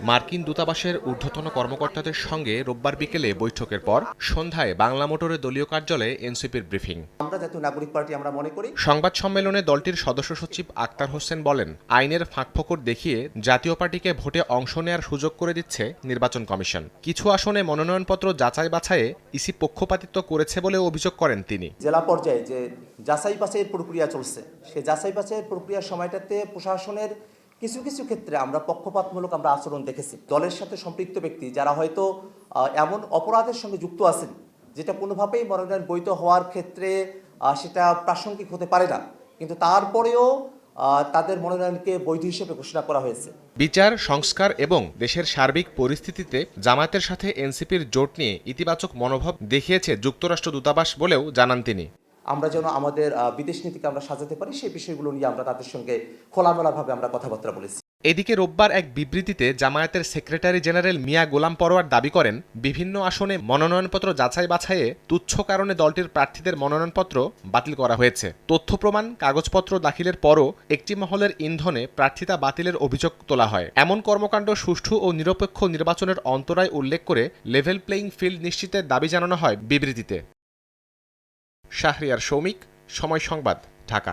মার্কিন দূতাবাসের ঊর্ধ্বতন কর্মকর্তাদের সঙ্গে রোববার বিকেলে বৈঠকের পর সন্ধ্যায় বাংলা মোটরের দলীয় কার্যালয়ে এনসিপির ব্রিফিং। আমরা জাতীয় নাগরিক পার্টি আমরা মনে করি। সংবাদ সম্মেলনে দলটির সদস্য সচিব আক্তার হোসেন বলেন, আইনের ফাঁকফোকর দেখিয়ে জাতীয় পার্টিকে ভোটে অংশ নেয়ার সুযোগ করে দিচ্ছে নির্বাচন কমিশন। কিছু আসনে মনোনয়নপত্র যাচাই বাছাইয়ে ইসি পক্ষপাতিত্ব করেছে বলে অভিযোগ করেন তিনি। জেলা পর্যায়ে যে যাচাই বাছাইয়ের প্রক্রিয়া চলছে, সেই যাচাই বাছাইয়ের প্রক্রিয়ার সময়টাতে প্রশাসনের কিছু কিছু ক্ষেত্রে আমরা পক্ষপাতমূলক আমরা আচরণ দেখেছি। দলের সাথে সম্পৃক্ত ব্যক্তি যারা হয়তো এমন অপরাধের সঙ্গে যুক্ত আছেন যেটা কোনোভাবেই মনোনয়ন বৈধ হওয়ার ক্ষেত্রে সেটা প্রাসঙ্গিক হতে পারে না, কিন্তু তারপরেও তাদের মনোনয়নকে বৈধ হিসেবে ঘোষণা করা হয়েছে। বিচার, সংস্কার এবং দেশের সার্বিক পরিস্থিতিতে জামায়াতের সাথে এনসিপির জোট নিয়ে ইতিবাচক মনোভাব দেখিয়েছে যুক্তরাষ্ট্র দূতাবাস বলেও জানান তিনি। আমরা যেন আমাদের বিদেশ নীতিকে আমরা সাজাতে পারি, সেই বিষয়গুলো নিয়ে আমরা তাদের সঙ্গে খোলামেলাভাবে আমরা কথাবার্তা বলেছি। এদিকে রোববার এক বিবৃতিতে জামায়াতের সেক্রেটারি জেনারেল মিয়া গোলাম পরোয়ার দাবি করেন, বিভিন্ন আসনে মনোনয়নপত্র যাচাই বাছাইয়ে তুচ্ছ কারণে দলটির প্রার্থীদের মনোনয়নপত্র বাতিল করা হয়েছে। তথ্য প্রমাণ কাগজপত্র দাখিলের পরও একটি মহলের ইন্ধনে প্রার্থিতা বাতিলের অভিযোগ তোলা হয়। এমন কর্মকাণ্ড সুষ্ঠু ও নিরপেক্ষ নির্বাচনের অন্তরায় উল্লেখ করে লেভেল প্লেইং ফিল্ড নিশ্চিতের দাবি জানানো হয় বিবৃতিতে। শাহরিয়ার সৌমিক, সময় সংবাদ, ঢাকা।